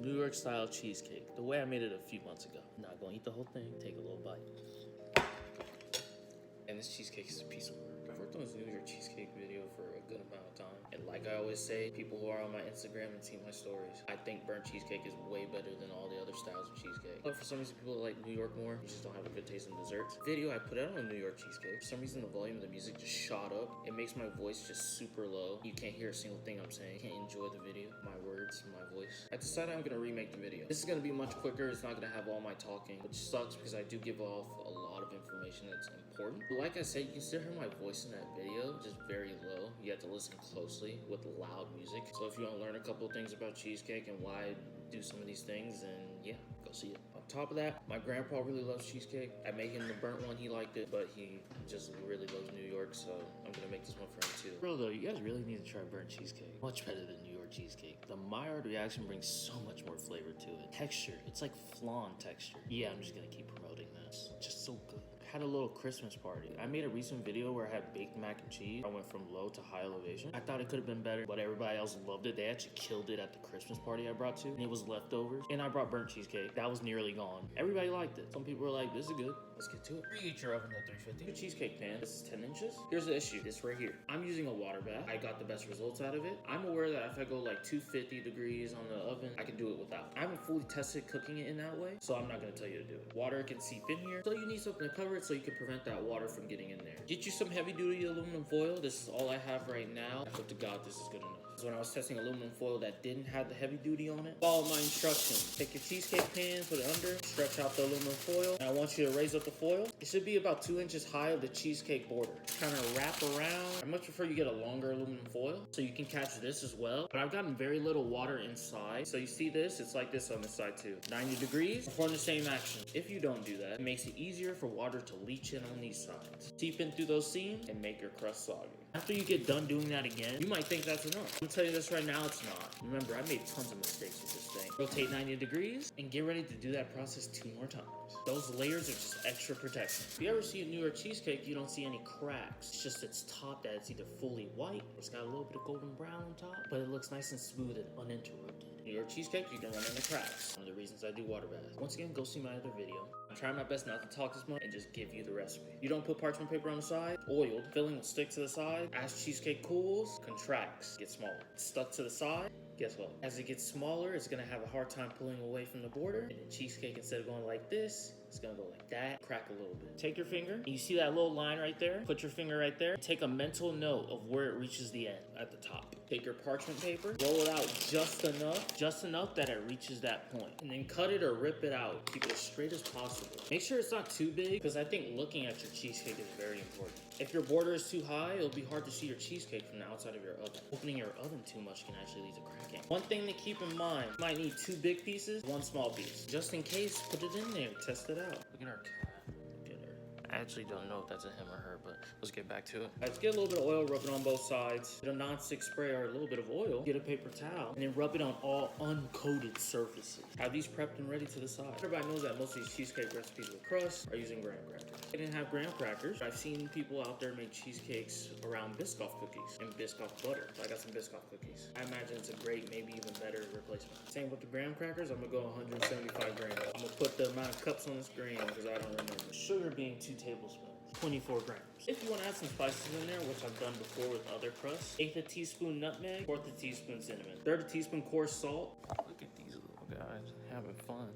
New York style cheesecake, the way I made it a few months ago. Not gonna eat the whole thing, take a little bite. And this cheesecake is a piece of work. I've worked on this New York cheesecake video for a good amount of time. And like I always say, people who are on my Instagram and see my stories, I think burnt cheesecake is way better than all the other styles of cheesecake. But for some reason, people like New York more. You just don't have a good taste in desserts. Video, I put out on a New York cheesecake. For some reason, the volume of the music just shot up. It makes my voice just super low. You can't hear a single thing I'm saying. You can't enjoy the video, my words, my voice. I decided I'm gonna remake the video. This is gonna be much quicker. It's not gonna have all my talking, which sucks because I do give off a lot of information that's important. But like I said, you can still hear my voice in that video, just very low. You have to listen closely with loud music. So if you want to learn a couple of things about cheesecake and why I do some of these things, then yeah, go see it. On top of that, my grandpa really loves cheesecake. I made him the burnt one, he liked it, but he just really loves New York, so I'm gonna make this one for him too. Bro, though, you guys really need to try burnt cheesecake. Much better than New York cheesecake. The Maillard reaction brings so much more flavor to it. Texture, it's like flan texture. Yeah, I'm just gonna keep promoting this. Just so good. Had a little Christmas party. I made a recent video where I had baked mac and cheese. I went from low to high elevation. I thought it could have been better, but everybody else loved it. They actually killed it at the Christmas party I brought to, and it was leftovers. And I brought burnt cheesecake. That was nearly gone. Everybody liked it. Some people were like, this is good. Let's get to it. Preheat your oven to 350. Your cheesecake pan, this is 10 inches. Here's the issue, this right here. I'm using a water bath. I got the best results out of it. I'm aware that if I go like 250 degrees on the oven, I can do it without. I haven't fully tested cooking it in that way, so I'm not gonna tell you to do it. Water can seep in here, so you need something to cover it so you can prevent that water from getting in there. Get you some heavy duty aluminum foil. This is all I have right now. I hope to God this is good enough. So when I was testing aluminum foil that didn't have the heavy duty on it, follow my instructions. Take your cheesecake pan, put it under, stretch out the aluminum foil. And I want you to raise up the foil. It should be about 2 inches high of the cheesecake border. Kind of wrap around. I much prefer you get a longer aluminum foil so you can catch this as well. But I've gotten very little water inside. So you see this? It's like this on this side too. 90 degrees, perform the same action. If you don't do that, it makes it easier for water to leach in on these sides. Seep in through those seams and make your crust soggy. After you get done doing that again, you might think that's enough. I'm gonna tell you this right now, it's not. Remember, I made tons of mistakes with this thing. Rotate 90 degrees and get ready to do that process 2 more times. Those layers are just extra protection. If you ever see a New York cheesecake, you don't see any cracks. It's just its top that it's either fully white, or it's got a little bit of golden brown on top, but it looks nice and smooth and uninterrupted. New York cheesecake, you can run into cracks. One of the reasons I do water baths. Once again, go see my other video. I'm trying my best not to talk as much and just give you the recipe. You don't put parchment paper on the side, oiled, filling will stick to the side. As cheesecake cools, contracts, gets smaller. It's stuck to the side. Guess what? As it gets smaller, it's gonna have a hard time pulling away from the border. And the cheesecake, instead of going like this, it's gonna go like that, crack a little bit. Take your finger, and you see that little line right there? Put your finger right there. Take a mental note of where it reaches the end, at the top. Take your parchment paper, roll it out just enough that it reaches that point. And then cut it or rip it out. Keep it as straight as possible. Make sure it's not too big, because I think looking at your cheesecake is very important. If your border is too high, it'll be hard to see your cheesecake from the outside of your oven. Opening your oven too much can actually lead to cracking. One thing to keep in mind, you might need 2 big pieces, 1 small piece. Just in case, put it in there, test it out. Look at our cat. Look at her. I actually don't know if that's a him or her, but let's get back to it. Let's get a little bit of oil, rub it on both sides. Get a non-stick spray or a little bit of oil. Get a paper towel, and then rub it on all uncoated surfaces. Have these prepped and ready to the side. Everybody knows that most of these cheesecake recipes with crust are using graham crackers. I didn't have graham crackers. I've seen people out there make cheesecakes around biscoff cookies and biscoff butter. So I got some biscoff cookies. I imagine it's a great, maybe even better replacement. Same with the graham crackers. I'm gonna go 175 grams. I'm gonna put the amount of cups on the screen because I don't remember. Sugar being 2 tablespoons. 24 grams. If you want to add some spices in there, which I've done before with other crusts, 1/8 teaspoon nutmeg, 1/4 teaspoon cinnamon, 1/3 teaspoon coarse salt. Look at these little guys having fun.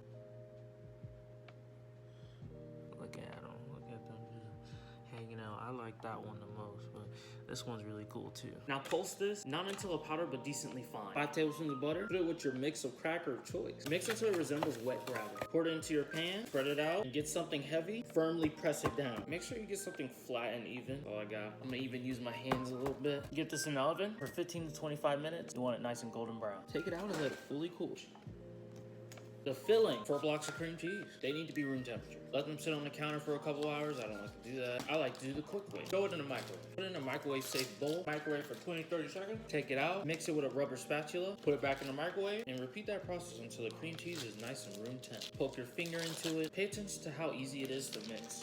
Look at them. Look at them just hanging out. I like that one the most, but this one's really cool too. Now toast this, not until a powder, but decently fine. 5 tablespoons of butter. Put it with your mix of cracker of choice. Mix it until it resembles wet gravel. Pour it into your pan, spread it out, and get something heavy, firmly press it down. Make sure you get something flat and even. Oh, I got. I'm gonna even use my hands a little bit. Get this in the oven for 15 to 25 minutes. You want it nice and golden brown. Take it out and let it fully cool. The filling, 4 blocks of cream cheese. They need to be room temperature. Let them sit on the counter for a couple hours. I don't like to do that. I like to do the quick way. Throw it in the microwave. Put it in a microwave safe bowl. Microwave for 20-30 seconds. Take it out. Mix it with a rubber spatula. Put it back in the microwave. And repeat that process until the cream cheese is nice and room temp. Poke your finger into it. Pay attention to how easy it is to mix.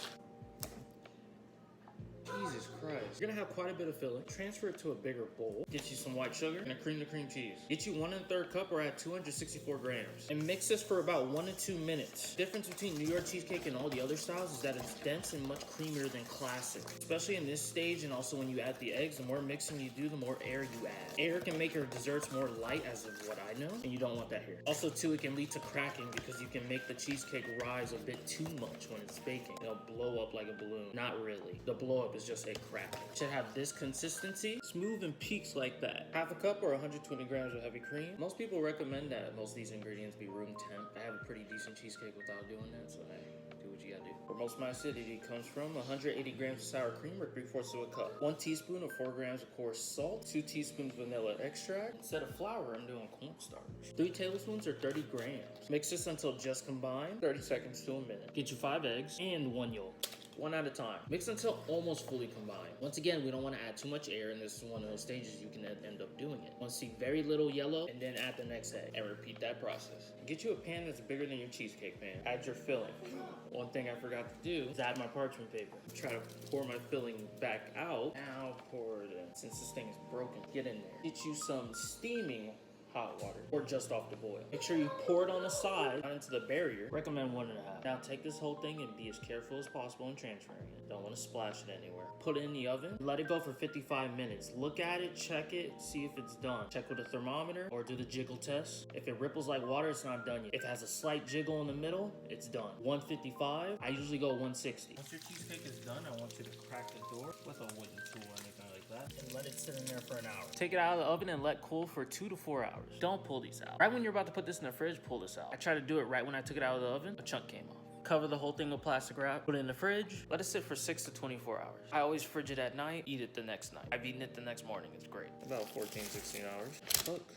Jesus Christ. You're gonna have quite a bit of filling. Transfer it to a bigger bowl. Get you some white sugar and a cream to cream cheese. Get you 1 1/3 cup or add 264 grams. And mix this for about 1 to 2 minutes. Difference between New York cheesecake and all the other styles is that it's dense and much creamier than classic. Especially in this stage, and also when you add the eggs, the more mixing you do, the more air you add. Air can make your desserts more light, as of what I know, and you don't want that here. Also too, it can lead to cracking because you can make the cheesecake rise a bit too much when it's baking. It'll blow up like a balloon. Not really. The blow up is just a cracking. Should have this consistency, smooth and peaks like that. Half a cup or 120 grams of heavy cream. Most people recommend that most of these ingredients be room temp. I have a pretty decent cheesecake without doing that, so hey, do what you gotta do. Where most of my acidity comes from, 180 grams of sour cream or 3/4 of a cup. 1 teaspoon or 4 grams of coarse salt. 2 teaspoons vanilla extract. Instead of flour, I'm doing cornstarch. 3 tablespoons or 30 grams. Mix this until just combined, 30 seconds to a minute. Get you 5 eggs and 1 yolk. 1 at a time. Mix until almost fully combined. Once again, we don't want to add too much air, and this is one of those stages you can end up doing it. Want to see very little yellow, and then add the next egg, and repeat that process. Get you a pan that's bigger than your cheesecake pan. Add your filling. One thing I forgot to do is add my parchment paper. Try to pour my filling back out. Now pour it in. Since this thing is broken, get in there. Get you some steaming hot water, or just off the boil. Make sure you pour it on the side, not into the barrier. Recommend 1.5. Now take this whole thing and be as careful as possible in transferring it. Don't want to splash it anywhere. Put it in the oven. Let it go for 55 minutes. Look at it, check it, see if it's done. Check with a thermometer or do the jiggle test. If it ripples like water, it's not done yet. If it has a slight jiggle in the middle, it's done. 155. I usually go 160. Once your cheesecake is done, I want you to crack the door with a wooden tool or anything like that, and let it sit in there for an hour. Take it out of the oven and let cool for 2 to 4 hours. Don't pull these out. Right when you're about to put this in the fridge, pull this out. I tried to do it right when I took it out of the oven, a chunk came off. Cover the whole thing with plastic wrap, put it in the fridge, let it sit for 6 to 24 hours. I always fridge it at night, eat it the next night. I've eaten it the next morning, it's great. About 14, 16 hours. Cook.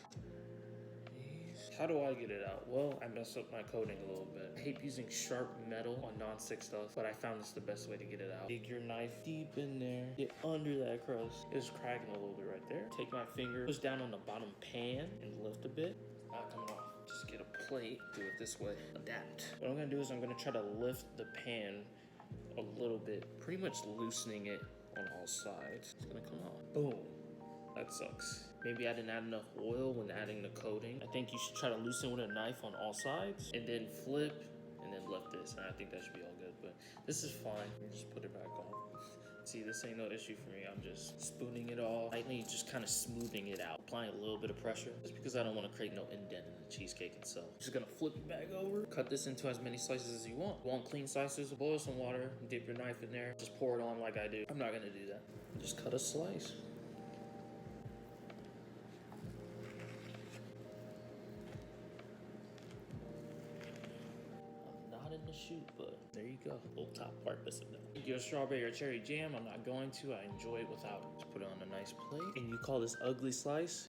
How do I get it out? Well, I messed up my coating a little bit. I hate using sharp metal on non-stick stuff, but I found this the best way to get it out. Dig your knife deep in there, get under that crust. It's cracking a little bit right there. Take my finger, push down on the bottom pan and lift a bit. Not coming off. Just get a plate, do it this way, adapt. What I'm gonna do is I'm gonna try to lift the pan a little bit, pretty much loosening it on all sides. It's gonna come out. Boom. That sucks. Maybe I didn't add enough oil when adding the coating. I think you should try to loosen with a knife on all sides and then flip and then lift this. And I think that should be all good, but this is fine. Just put it back on. See, this ain't no issue for me. I'm just spooning it off. Lightly just kind of smoothing it out. Applying a little bit of pressure just because I don't want to create no indent in the cheesecake itself. Just gonna flip it back over. Cut this into as many slices as you want. Want clean slices? Boil some water, dip your knife in there. Just pour it on like I do. I'm not gonna do that. Just cut a slice. Shoot, but there you go. Little top part missing though. Your strawberry or cherry jam, I'm not going to. I enjoy it without it. Just put it on a nice plate. And you call this ugly slice?